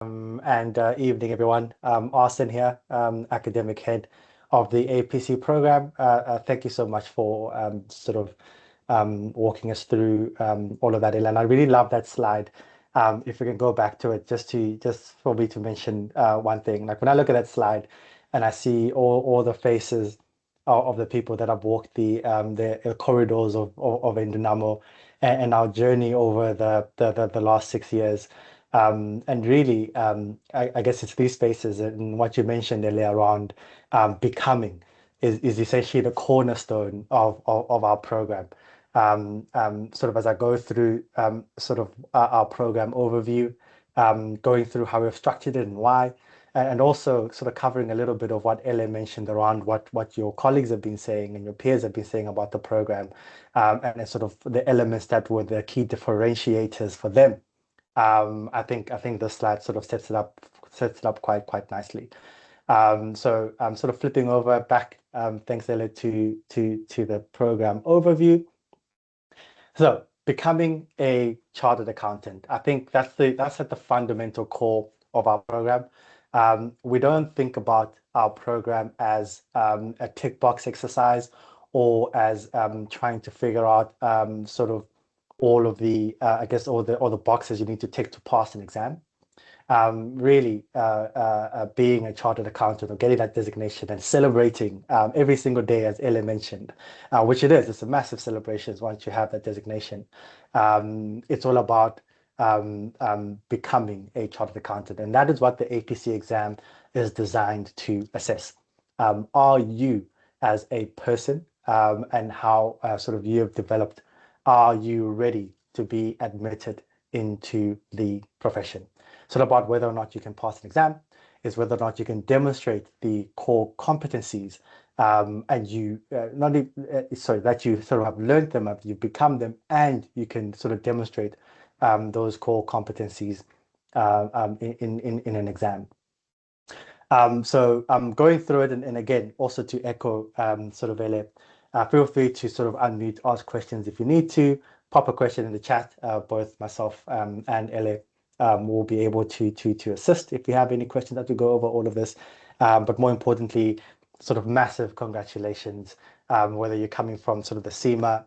And evening, everyone. Austin here, academic head of the APC program. Thank you so much for walking us through all of that, Ilan. I really love that slide. If we can go back to it, just for me to mention one thing. Like when I look at that slide, and I see all the faces of the people that have walked the corridors of Indonamo, and our journey over the last 6 years. And really, I guess it's these spaces and what you mentioned earlier around becoming is essentially the cornerstone of our program. Sort of as I go through our program overview, going through how we've structured it and why, and also sort of covering a little bit of what Ella mentioned around what your colleagues have been saying and your peers have been saying about the program, and sort of the elements that were the key differentiators for them. I think this slide sort of sets it up quite nicely. So I'm sort of flipping over back, thanks Ella, to the program overview. So becoming a chartered accountant, I think that's at the fundamental core of our program. We don't think about our program as a tick box exercise or as trying to figure out sort of all of the I guess all the boxes you need to tick to pass an exam. Really being a chartered accountant or getting that designation and celebrating every single day, as Ella mentioned, which it is. It's a massive celebration once you have that designation. It's all about becoming a chartered accountant, and that is what the APC exam is designed to assess. Are you as a person, and how sort of you have developed, are you ready to be admitted into the profession? It's not about whether or not you can pass an exam, it's whether or not you can demonstrate the core competencies, and you not sorry, that you sort of have learned them, you've become them, and you can sort of demonstrate those core competencies in an exam. So I'm going through it, and again, also to echo sort of Ele, feel free to sort of unmute, ask questions if you need to, pop a question in the chat. Both myself and Ele will be able to assist if you have any questions as we go over all of this. But more importantly, sort of massive congratulations, whether you're coming from sort of the SEMA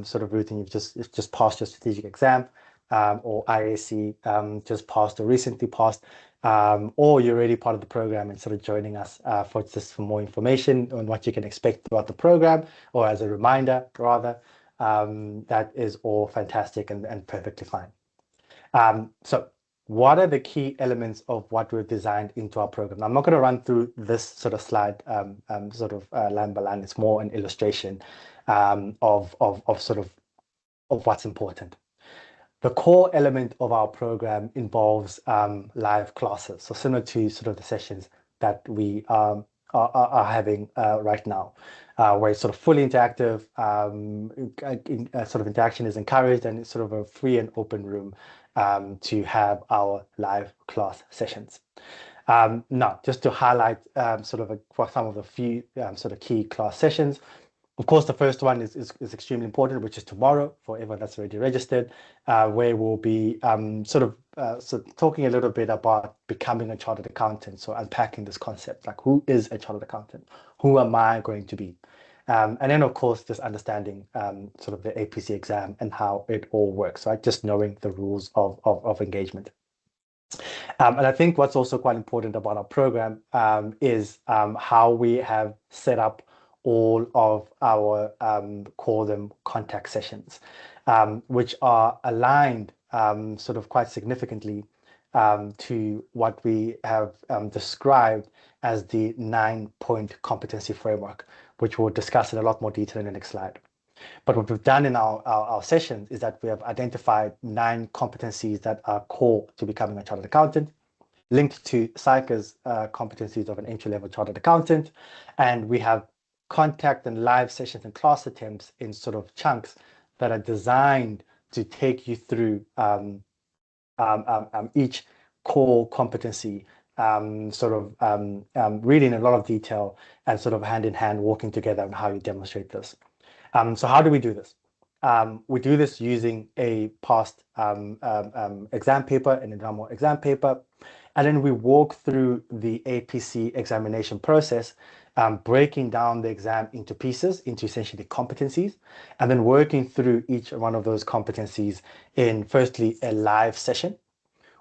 sort of route and you've just passed your strategic exam, or IAC just passed or recently passed, or you're already part of the program and sort of joining us for more information on what you can expect throughout the program, or as a reminder rather. That is all fantastic and perfectly fine. So what are the key elements of what we've designed into our program? I'm not going to run through this sort of slide line by line. It's more an illustration of what's important. The core element of our program involves live classes, so similar to sort of the sessions that we are having right now, where it's sort of fully interactive, sort of interaction is encouraged, and it's sort of a free and open room to have our live class sessions. Now, just to highlight for some of the few sort of key class sessions. Of course, the first one is extremely important, which is tomorrow for everyone that's already registered, where we'll be talking a little bit about becoming a chartered accountant. So unpacking this concept, like who is a chartered accountant? Who am I going to be? And then, of course, just understanding sort of the APC exam and how it all works, right? Just knowing the rules of engagement. And I think what's also quite important about our program is how we have set up all of our call them contact sessions, which are aligned sort of quite significantly to what we have described as the 9-point competency framework, which we'll discuss in a lot more detail in the next slide. But what we've done in our sessions is that we have identified 9 competencies that are core to becoming a chartered accountant, linked to SAICA's competencies of an entry-level chartered accountant, and we have contact and live sessions and class attempts in sort of chunks that are designed to take you through each core competency, really in a lot of detail and sort of hand in hand walking together on how you demonstrate this. So how do we do this? We do this using a past exam paper, an Indonamo exam paper, And then we walk through the APC examination process, breaking down the exam into pieces, into essentially competencies, and then working through each one of those competencies in firstly a live session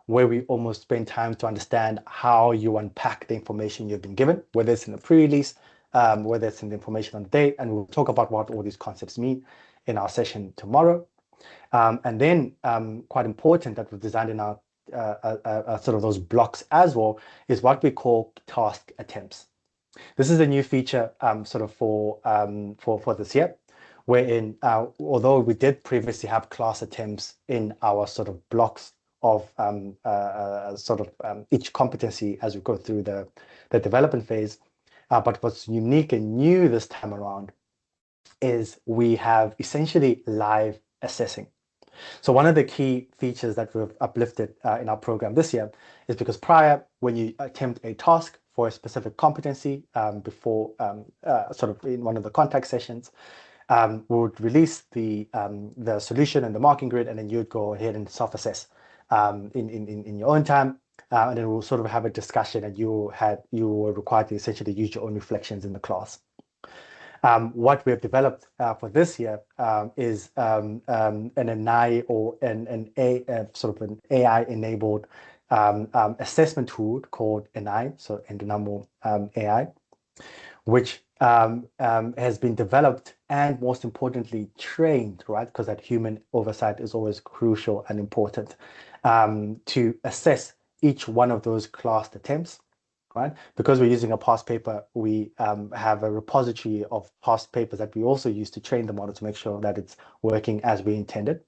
where we almost spend time to understand how you unpack the information you've been given, whether it's in the pre-release, whether it's in the information on the day, and we'll talk about what all these concepts mean in our session tomorrow. And then quite important that we've designed in our sort of those blocks as well is what we call task attempts. This is a new feature sort of for this year, wherein although we did previously have class attempts in our sort of blocks of each competency as we go through the development phase, but what's unique and new this time around is we have essentially live assessing. So one of the key features that we've uplifted in our program this year is because prior, when you attempt a task for a specific competency before sort of in one of the contact sessions, we would release the solution and the marking grid, and then you'd go ahead and self-assess in your own time. And then we'll sort of have a discussion, and you were required to essentially use your own reflections in the class. What we have developed for this year is an NI or sort of an AI-enabled assessment tool called NI, so Endonamo AI, which has been developed and most importantly trained, right? Because that human oversight is always crucial and important to assess each one of those classed attempts. Right? Because we're using a past paper, we have a repository of past papers that we also use to train the model to make sure that it's working as we intended.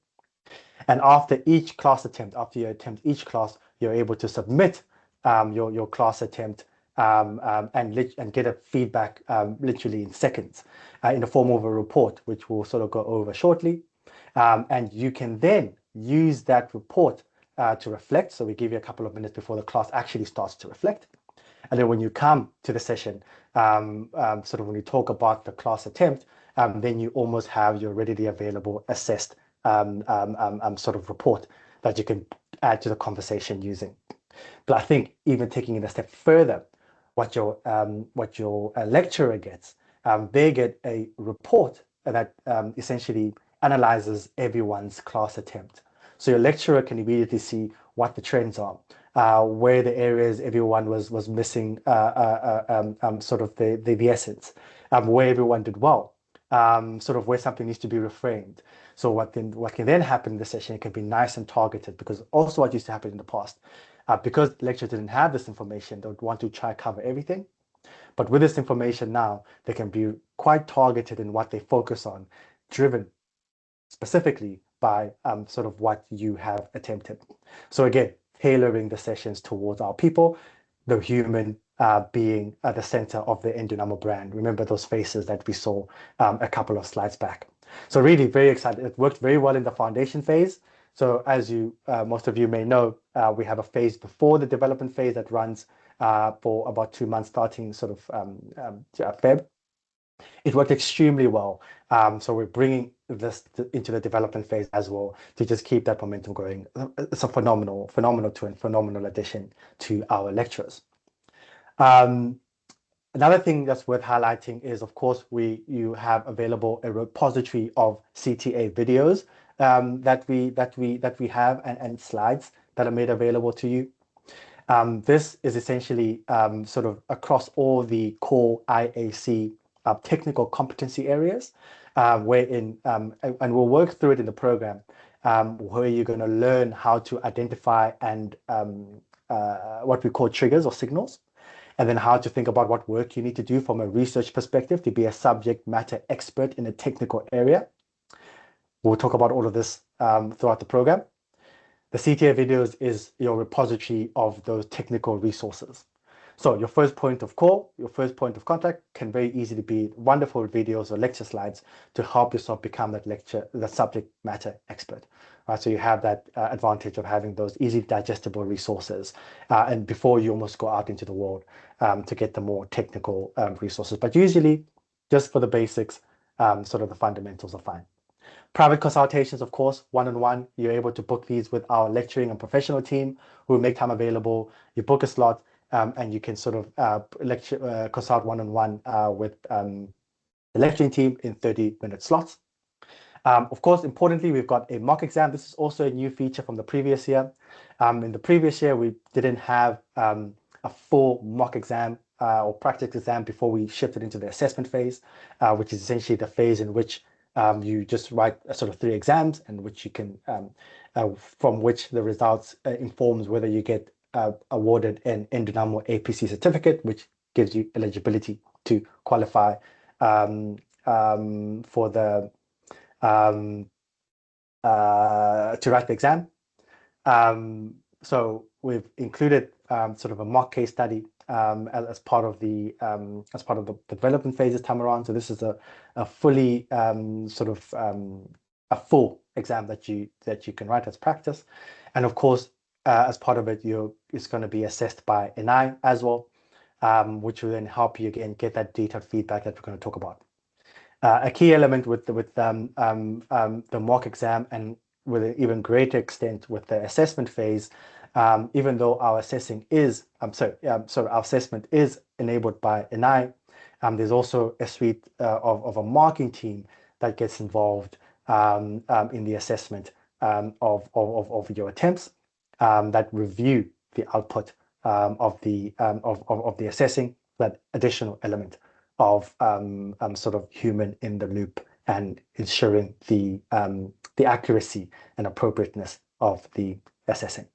And after each class attempt, after you attempt each class, you're able to submit your class attempt and get a feedback literally in seconds in the form of a report, which we'll sort of go over shortly. And you can then use that report to reflect. So we give you a couple of minutes before the class actually starts to reflect. And then when you come to the session, sort of when you talk about the class attempt, then you almost have your readily available assessed sort of report that you can add to the conversation using. But I think even taking it a step further, what your lecturer gets, they get a report that essentially analyzes everyone's class attempt. So your lecturer can immediately see what the trends are. Where the areas everyone was missing sort of the essence, where everyone did well, sort of where something needs to be reframed. So what can then happen in the session, it can be nice and targeted, because also what used to happen in the past, because lecturers didn't have this information, they would want to try cover everything. But with this information now, they can be quite targeted in what they focus on, driven specifically by sort of what you have attempted. So again, tailoring the sessions towards our people, the human being at the center of the Endonamo brand. Remember those faces that we saw a couple of slides back. So really very excited. It worked very well in the foundation phase. So as you, most of you may know, we have a phase before the development phase that runs for about 2 months, starting sort of Feb. It worked extremely well. So we're bringing this into the development phase as well to just keep that momentum going. It's a phenomenal tool and phenomenal addition to our lecturers. Another thing that's worth highlighting is, of course, you have available a repository of CTA videos that we have and slides that are made available to you. This is essentially sort of across all the core IAC technical competency areas, wherein, and we'll work through it in the program, where you're going to learn how to identify and what we call triggers or signals, and then how to think about what work you need to do from a research perspective to be a subject matter expert in a technical area. We'll talk about all of this throughout the program. The CTA videos is your repository of those technical resources. So your first point of call, your first point of contact can very easily be wonderful videos or lecture slides to help yourself become the subject matter expert. Right? So you have that advantage of having those easy digestible resources and before you almost go out into the world to get the more technical resources. But usually just for the basics, sort of the fundamentals are fine. Private consultations, of course, one-on-one. You're able to book these with our lecturing and professional team who will make time available. You book a slot and you can sort of consult one-on-one with the lecturing team in 30-minute slots. Of course, importantly, we've got a mock exam. This is also a new feature from the previous year. In the previous year, we didn't have a full mock exam or practice exam before we shifted into the assessment phase, which is essentially the phase in which you just write a sort of 3 exams and which you can, from which the results informs whether you get awarded an Endunamo APC certificate, which gives you eligibility to qualify for the to write the exam. So we've included sort of a mock case study as part of the development phase this time around. So this is a fully a full exam that you can write as practice, and of course as part of it it's going to be assessed by an eye as well, which will then help you again get that detailed feedback that we're going to talk about. A key element with the mock exam, and with an even greater extent with the assessment phase, even though our assessing is our assessment is enabled by an eye, there's also a suite of a marking team that gets involved in the assessment of your attempts, that review the output of the assessing, that additional element of sort of human in the loop and ensuring the accuracy and appropriateness of the assessing.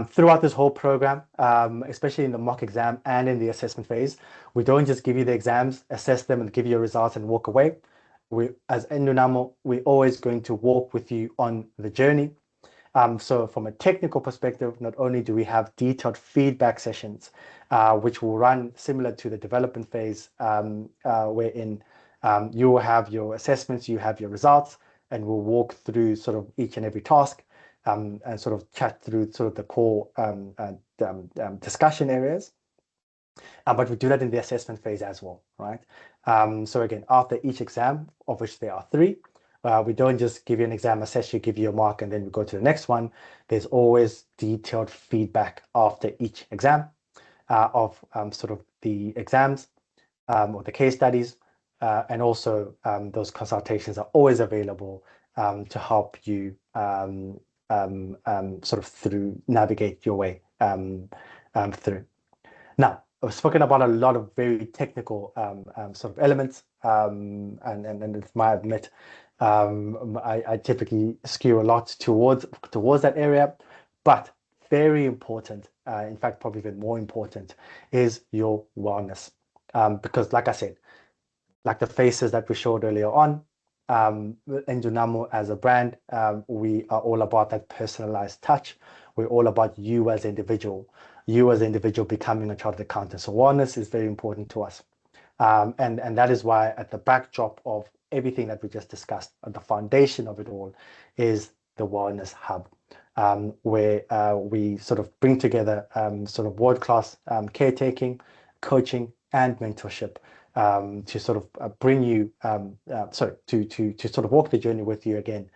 Throughout this whole program, especially in the mock exam and in the assessment phase, we don't just give you the exams, assess them and give you your results and walk away. We, as Endunamo, we're always going to walk with you on the journey. So from a technical perspective, not only do we have detailed feedback sessions, which will run similar to the development phase, wherein you will have your assessments, you have your results, and we'll walk through sort of each and every task and sort of chat through sort of the core discussion areas. But we do that in the assessment phase as well, right? So again, after each exam, of which there are 3, we don't just give you an exam, assess you, give you a mark, and then we go to the next one. There's always detailed feedback after each exam of sort of the exams or the case studies, and also those consultations are always available to help you sort of navigate your way through. Now, I've spoken about a lot of very technical sort of elements, and if I admit, I typically skew a lot towards that area, but very important, in fact, probably even more important, is your wellness. Because like I said, like the faces that we showed earlier on, Endunamo as a brand, we are all about that personalized touch. We're all about you as an individual becoming a chartered accountant. So wellness is very important to us. And that is why at the backdrop of everything that we just discussed, at the foundation of it all, is the Wellness Hub, where we sort of bring together sort of world-class caretaking, coaching, and mentorship to sort of bring you, to sort of walk the journey with you again,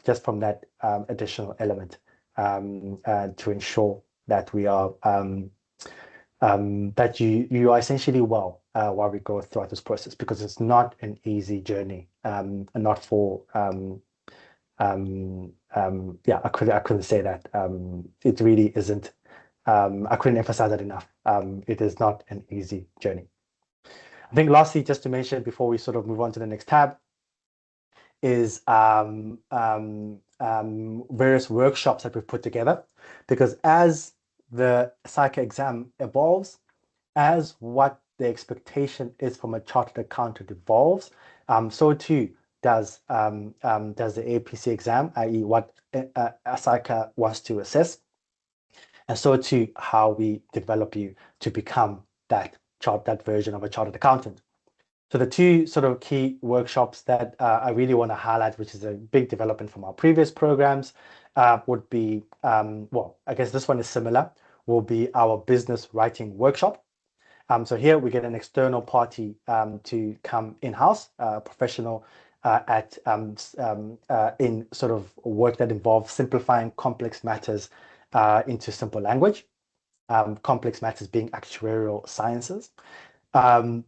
just from that additional element to ensure that we are that you are essentially well while we go throughout this process, because it's not an easy journey, and not for yeah, I couldn't say that. It really isn't. I couldn't emphasize that enough. It is not an easy journey. I think lastly, just to mention before we sort of move on to the next tab, is various workshops that we've put together, because as the psych exam evolves, as what the expectation is from a chartered accountant evolves, so too does the APC exam, i.e. what a psycher wants to assess, and so too how we develop you to become that version of a chartered accountant. So the 2 sort of key workshops that I really want to highlight, which is a big development from our previous programs, would be, well, I guess this one is similar, will be our business writing workshop. So here we get an external party to come in-house, a professional in sort of work that involves simplifying complex matters into simple language. Complex matters being actuarial sciences. And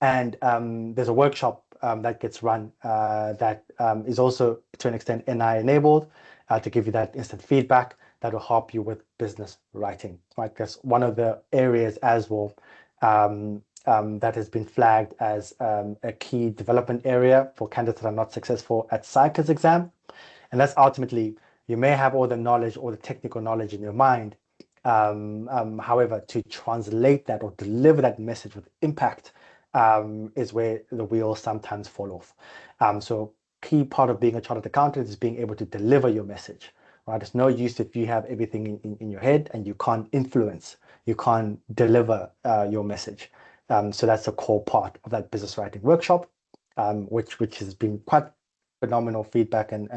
there's a workshop that gets run that is also to an extent NI enabled to give you that instant feedback that will help you with business writing, right? That's one of the areas as well that has been flagged as a key development area for candidates that are not successful at CICA's exam. And that's ultimately, you may have all the knowledge, all the technical knowledge in your mind. However, to translate that or deliver that message with impact is where the wheels sometimes fall off. So key part of being a chartered accountant is being able to deliver your message, right? It's no use if you have everything in your head and you can't influence, you can't deliver your message. So that's a core part of that business writing workshop, which has been quite phenomenal feedback and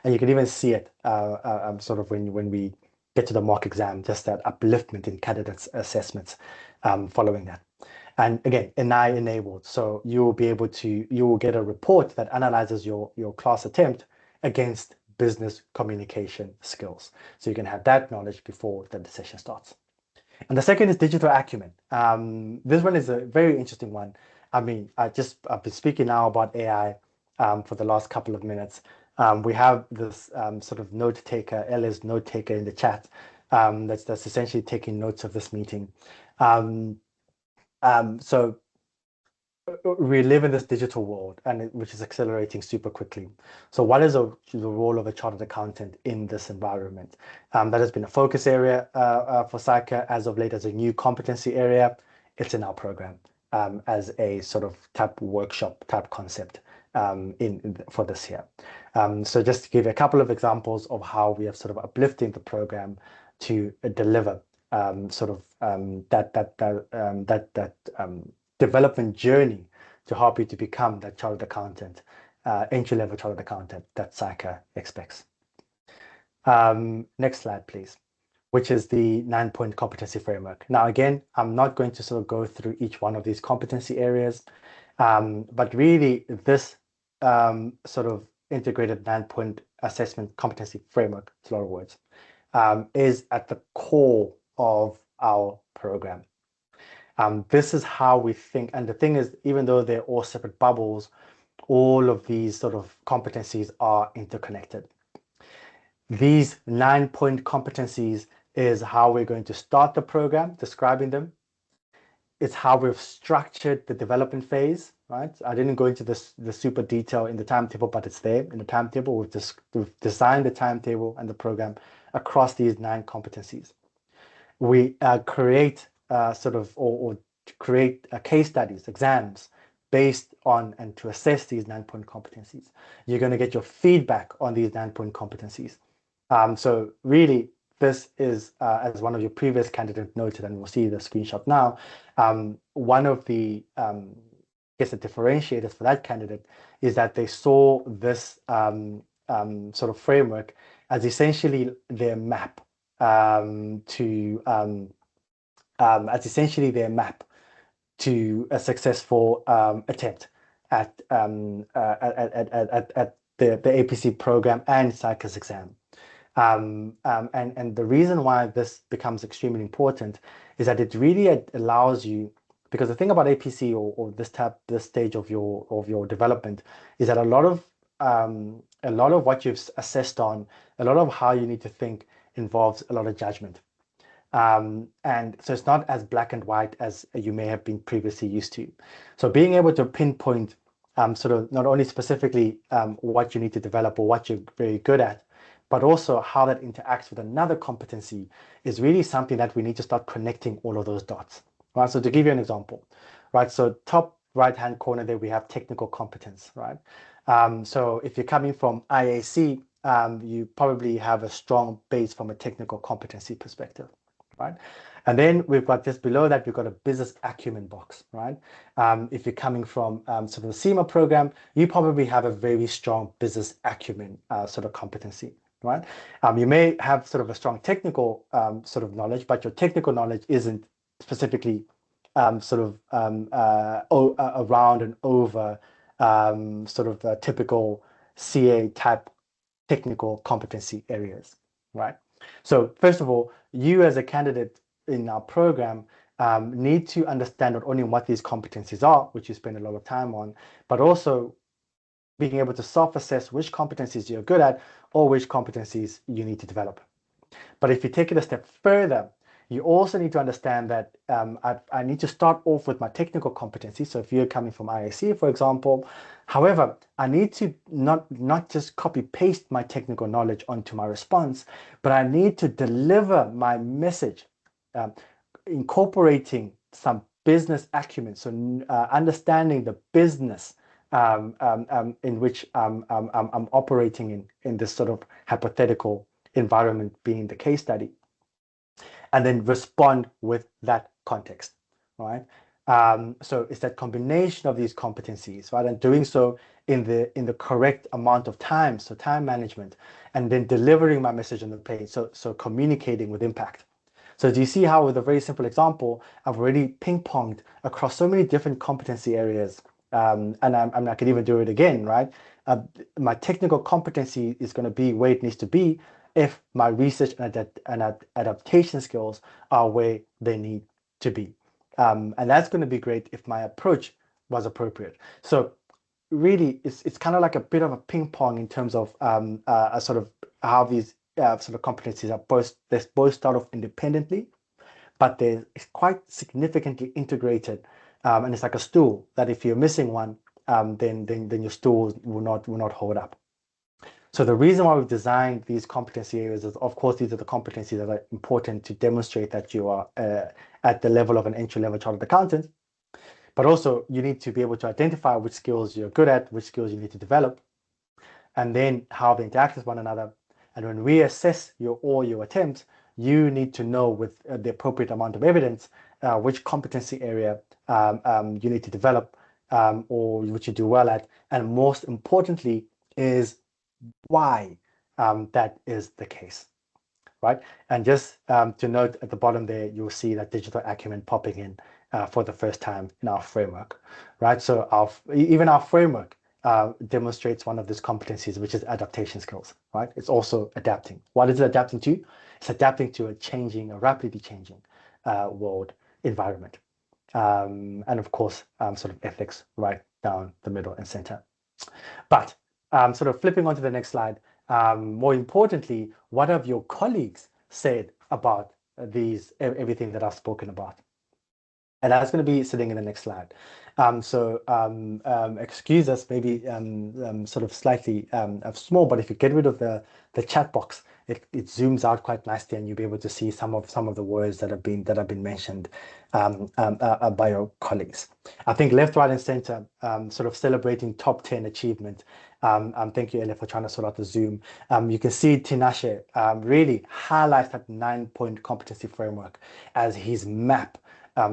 you can even see it sort of when we get to the mock exam, just that upliftment in candidates' assessments following that. And again, NI enabled. So you will get a report that analyzes your class attempt against business communication skills. So you can have that knowledge before the session starts. And the second is digital acumen. This one is a very interesting one. I mean, I've been speaking now about AI for the last couple of minutes. We have this sort of note taker, Ella's note taker in the chat that's essentially taking notes of this meeting. So we live in this digital world, which is accelerating super quickly. So what is the role of a chartered accountant in this environment? That has been a focus area for CICA as of late as a new competency area. It's in our program as a sort of type workshop type concept for this year. So just to give you a couple of examples of how we have sort of uplifting the program to deliver that development journey to help you to become that chartered accountant, entry-level chartered accountant that CICA expects. Next slide, please, which is the 9-point competency framework. Now, again, I'm not going to sort of go through each one of these competency areas, but really this sort of integrated 9-point assessment competency framework, it's a lot of words, is at the core of our program. This is how we think. And the thing is, even though they're all separate bubbles, all of these sort of competencies are interconnected. These 9-point competencies is how we're going to start the program, describing them. It's how we've structured the development phase, right? I didn't go into the super detail in the timetable, but it's there in the timetable. We've designed the timetable and the program across these 9 competencies. We create create case studies, exams based on and to assess these 9-point competencies. You're going to get your feedback on these 9-point competencies. So really, this is, as one of your previous candidates noted, and we'll see the screenshot now, one of the, I guess, the differentiators for that candidate is that they saw this sort of framework as essentially their map to a successful attempt at the APC program and CICA's exam. And the reason why this becomes extremely important is that it really allows you, because the thing about APC or this stage of your development is that a lot of what you've assessed on, a lot of how you need to think involves a lot of judgment. And so it's not as black and white as you may have been previously used to. So being able to pinpoint sort of not only specifically what you need to develop or what you're very good at, but also how that interacts with another competency is really something that we need to start connecting all of those dots. Right. So to give you an example, right? So top right-hand corner there, we have technical competence, right? So if you're coming from IAC, you probably have a strong base from a technical competency perspective. Right? And then we've got just below that, we've got a business acumen box, right? If you're coming from sort of the SEMA program, you probably have a very strong business acumen sort of competency, right? You may have sort of a strong technical sort of knowledge, but your technical knowledge isn't specifically around and over sort of typical CA type technical competency areas, right? So first of all, you as a candidate in our program need to understand not only what these competencies are, which you spend a lot of time on, but also being able to self-assess which competencies you're good at or which competencies you need to develop. But if you take it a step further, you also need to understand that I need to start off with my technical competency. So if you're coming from IAC, for example, however, I need to not just copy paste my technical knowledge onto my response, but I need to deliver my message, incorporating some business acumen. So understanding the business in which I'm operating in this sort of hypothetical environment being the case study, and then respond with that context, right? So it's that combination of these competencies, right? And doing so in the correct amount of time, so time management, and then delivering my message on the page, so communicating with impact. So do you see how with a very simple example, I've already ping-ponged across so many different competency areas, and I could even do it again, right? My technical competency is going to be where it needs to be if my research and adaptation skills are where they need to be. And that's going to be great if my approach was appropriate. So really, it's kind of like a bit of a ping pong in terms of a sort of how these sort of competencies are both start off independently, but they're quite significantly integrated. And it's like a stool that if you're missing one, then your stool will not hold up. So the reason why we've designed these competency areas is, of course, these are the competencies that are important to demonstrate that you are at the level of an entry-level chartered accountant. But also, you need to be able to identify which skills you're good at, which skills you need to develop, and then how they interact with one another. And when we assess all your attempts, you need to know with the appropriate amount of evidence which competency area you need to develop or which you do well at. And most importantly is why that is the case, right? And just to note at the bottom there, you'll see that digital acumen popping in for the first time in our framework, right? So even our framework demonstrates one of these competencies, which is adaptation skills, right? It's also adapting. What is it adapting to? It's adapting to a rapidly changing world environment. And of course, sort of ethics right down the middle and center. But sort of flipping onto the next slide, more importantly, what have your colleagues said about everything that I've spoken about? And that's going to be sitting in the next slide. Excuse us, maybe sort of slightly small, but if you get rid of the chat box, it zooms out quite nicely, and you'll be able to see some of the words that have been mentioned by your colleagues. I think left, right, and center, sort of celebrating top 10 achievement. Thank you, Elia, for trying to sort out the Zoom. You can see Tinashe really highlights that 9-point competency framework as his map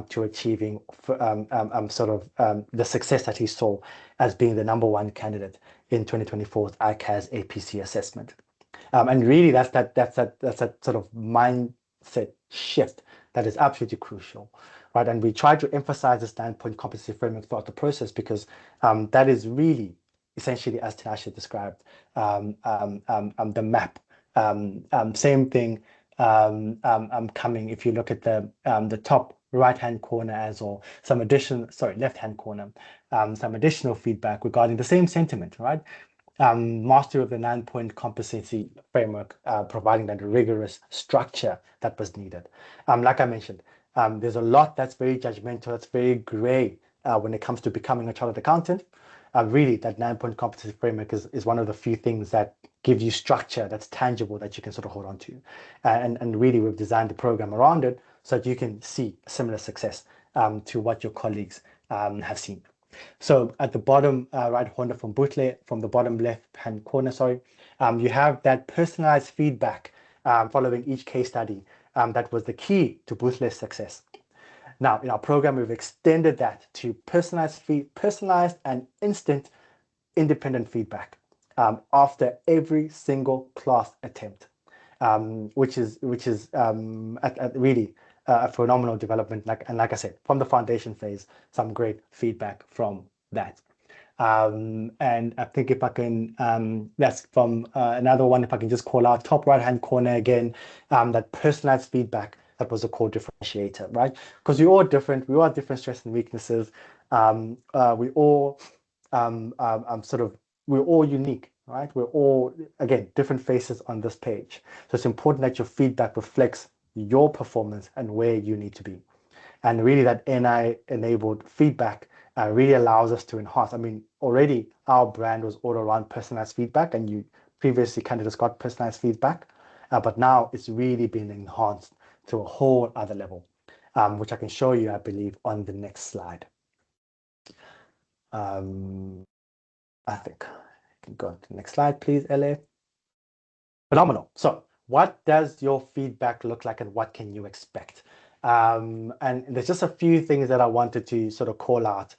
to achieving the success that he saw as being the #1 candidate in 2024's ICAS APC assessment. And really, that's that sort of mindset shift that is absolutely crucial, right? And we try to emphasize this 9-point competency framework throughout the process because that is really essentially, as Tinashe described, the map. Same thing coming if you look at the top right-hand corner as or some additional, left-hand corner, some additional feedback regarding the same sentiment, right? Mastery of the 9-point competency framework, providing that rigorous structure that was needed. Like I mentioned, there's a lot that's very judgmental, that's very gray when it comes to becoming a chartered accountant. Really, that 9-point competency framework is one of the few things that gives you structure that's tangible that you can sort of hold on to. And really, we've designed the program around it so that you can see similar success to what your colleagues have seen. So at the bottom right corner from the bottom left-hand corner, you have that personalized feedback following each case study that was the key to Bootle's success. Now, in our program, we've extended that to personalized and instant independent feedback after every single class attempt, which is really a phenomenal development. Like I said, from the foundation phase, some great feedback from that. And I think if I can, that's from another one, if I can just call out top right-hand corner again, that personalized feedback, that was a core differentiator, right? Because we're all different, we all have different strengths and weaknesses. We all sort of, we're all unique, right? We're all, again, different faces on this page. So it's important that your feedback reflects your performance and where you need to be. And really that NI-enabled feedback really allows us to enhance. I mean, already our brand was all around personalized feedback, and you previously candidates got personalized feedback, but now it's really been enhanced to a whole other level, which I can show you, I believe, on the next slide. I think I can go to the next slide, please, LA. Phenomenal. So what does your feedback look like and what can you expect? And there's just a few things that I wanted to sort of call out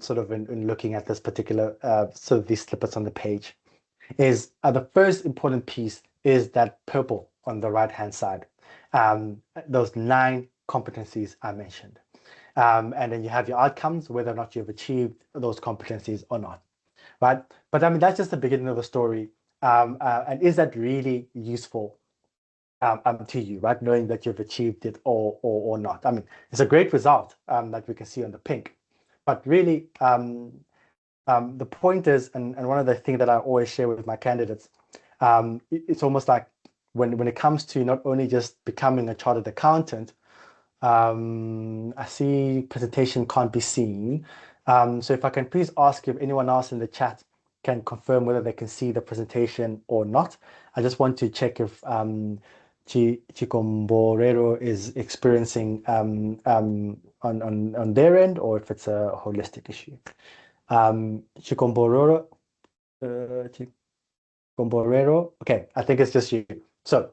sort of in looking at this particular sort of these snippets on the page is the first important piece is that purple on the right hand side. Those 9 competencies I mentioned. And then you have your outcomes, whether or not you've achieved those competencies or not, right? But I mean, that's just the beginning of the story. And is that really useful to you, right? Knowing that you've achieved it or not. I mean, it's a great result that we can see on the pink. But really, the point is, and one of the things that I always share with my candidates, it's almost like when it comes to not only just becoming a chartered accountant, I see presentation can't be seen. So if I can please ask if anyone else in the chat can confirm whether they can see the presentation or not. I just want to check if Chikomborero is experiencing on their end or if it's a holistic issue. Chikomborero, Chikomborero. Okay, I think it's just you. So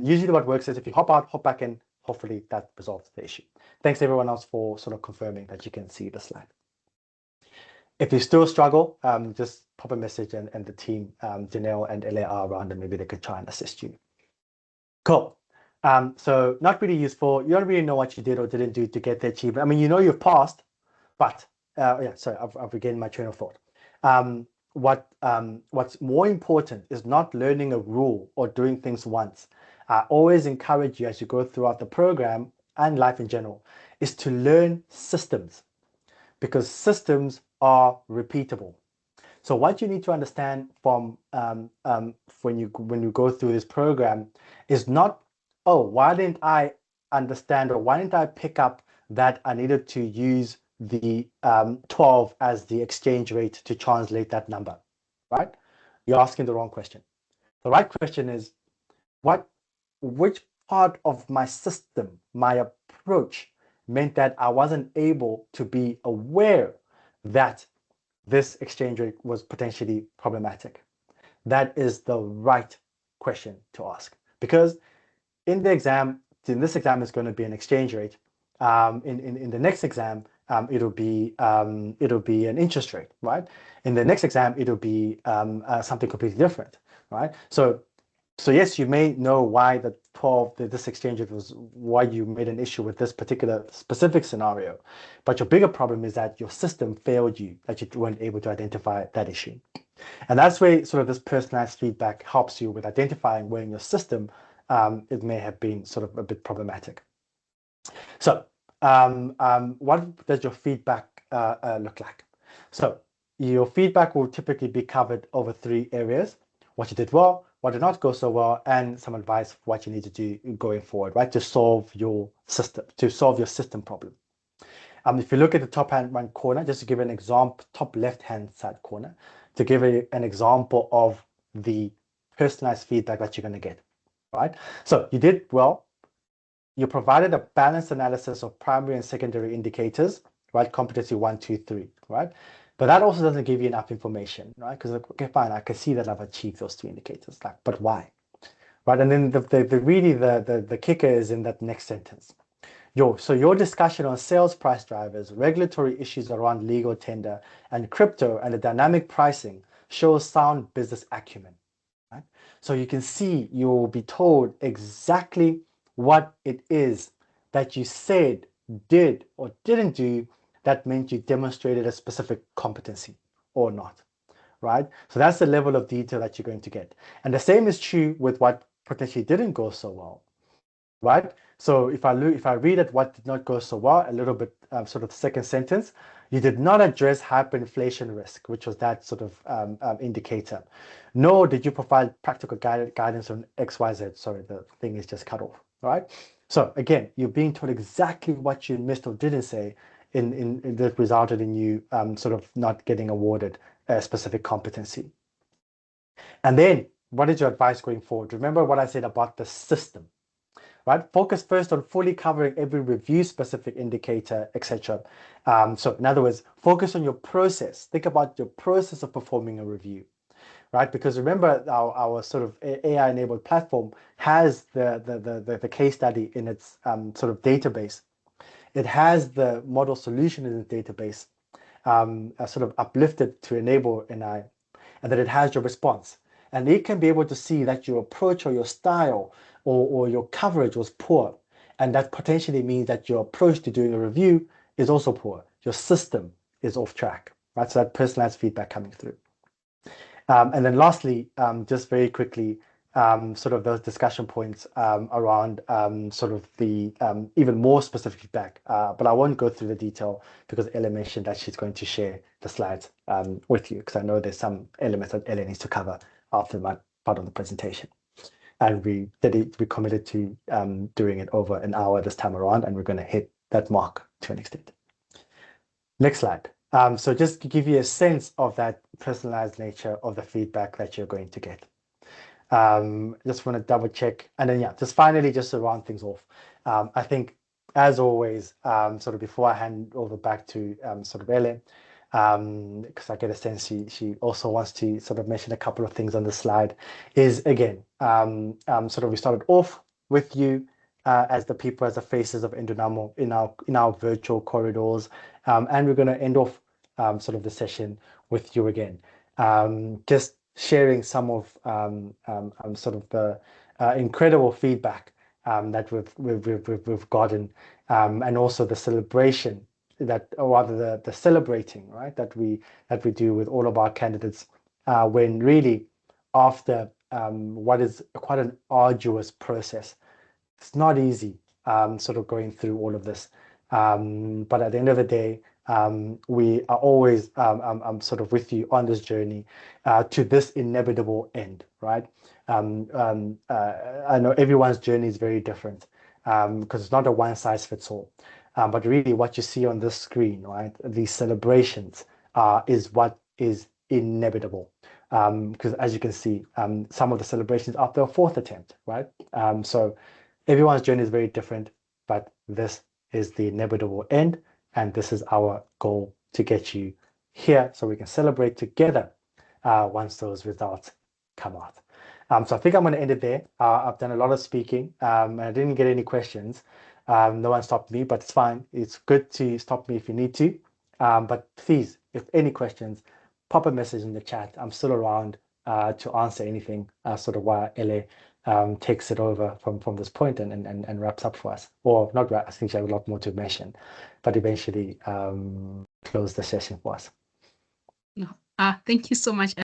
usually what works is if you hop out, hop back in, hopefully that resolves the issue. Thanks everyone else for sort of confirming that you can see the slide. If you still struggle, just pop a message and the team, Janelle and LA are around and maybe they could try and assist you. Cool. So not really useful. You don't really know what you did or didn't do to get the achievement. I mean, you know you've passed, but yeah, sorry, I've regained my train of thought. What's more important is not learning a rule or doing things once. I always encourage you as you go throughout the program and life in general is to learn systems because systems are repeatable. So what you need to understand from when you go through this program is not, oh, why didn't I understand or why didn't I pick up that I needed to use the 12 as the exchange rate to translate that number, right? You're asking the wrong question. The right question is, which part of my system, my approach meant that I wasn't able to be aware that this exchange rate was potentially problematic? That is the right question to ask because in this exam is going to be an exchange rate. In the next exam, it'll be an interest rate, right? In the next exam, it'll be something completely different, right? So yes, you may know why this exchange rate was why you made an issue with this particular specific scenario, but your bigger problem is that your system failed you, that you weren't able to identify that issue. And that's where sort of this personalized feedback helps you with identifying where in your system it may have been sort of a bit problematic. So what does your feedback look like? So your feedback will typically be covered over 3 areas: what you did well, what did not go so well, and some advice for what you need to do going forward, right, to solve your system problem. If you look at the top hand corner, just to give an example, top left hand side corner, to give an example of the personalized feedback that you're going to get, right? So you did well. You provided a balanced analysis of primary and secondary indicators, right? Competency 1, 2, 3, right? But that also doesn't give you enough information, right? Because, okay, fine, I can see that I've achieved those 2 indicators, like, but why? Right? And then the kicker is in that next sentence. So your discussion on sales price drivers, regulatory issues around legal tender, and crypto and the dynamic pricing shows sound business acumen. Right? So you can see, you'll be told exactly what it is that you said, did, or didn't do that meant you demonstrated a specific competency or not, right? So that's the level of detail that you're going to get. And the same is true with what potentially didn't go so well, right? So if I read at what did not go so well, a little bit sort of second sentence, you did not address hyperinflation risk, which was that sort of indicator. Nor did you provide practical guidance on XYZ. Sorry, the thing is just cut off, right? So again, you're being told exactly what you missed or didn't say that resulted in you sort of not getting awarded a specific competency. And then what is your advice going forward? Remember what I said about the system, right? Focus first on fully covering every review specific indicator, etc. So in other words, focus on your process. Think about your process of performing a review, right? Because remember, our sort of AI enabled platform has the case study in its sort of database. It has the model solution in its database, sort of uplifted to enable NI, and that it has your response. And it can be able to see that your approach or your style or your coverage was poor. And that potentially means that your approach to doing a review is also poor. Your system is off track, right? So that personalized feedback coming through. And then lastly, just very quickly, sort of those discussion points around sort of the even more specific feedback. But I won't go through the detail because Ella mentioned that she's going to share the slides with you, because I know there's some elements that Ella needs to cover after my part of the presentation. And we committed to doing it over an hour this time around, and we're going to hit that mark to an extent. Next slide. So just to give you a sense of that personalized nature of the feedback that you're going to get. Just want to double check. And then, yeah, just finally, just to round things off. I think, as always, sort of before I hand over back to sort of Ellen, because I get a sense she also wants to sort of mention a couple of things on the slide, is again, sort of we started off with you as the people, as the faces of Endonamo in our virtual corridors, and we're going to end off sort of the session with you again. Just sharing some of sort of the incredible feedback that we've gotten, and also the celebration that, or rather the celebrating, right, that we do with all of our candidates, when really after what is quite an arduous process. It's not easy sort of going through all of this, but at the end of the day, we are always sort of with you on this journey to this inevitable end, right? I know everyone's journey is very different because it's not a one size fits all. But really what you see on this screen, right, these celebrations is what is inevitable. Because as you can see, some of the celebrations after a fourth attempt, right? So everyone's journey is very different, but this is the inevitable end. And this is our goal, to get you here so we can celebrate together once those results come out. So I think I'm going to end it there. I've done a lot of speaking and I didn't get any questions. No one stopped me, but it's fine. It's good to stop me if you need to. But please, if any questions, pop a message in the chat. I'm still around to answer anything sort of while LA takes it over from this point and wraps up for us. Or not wrap, I think she has a lot more to mention, but eventually close the session for us. Thank you so much.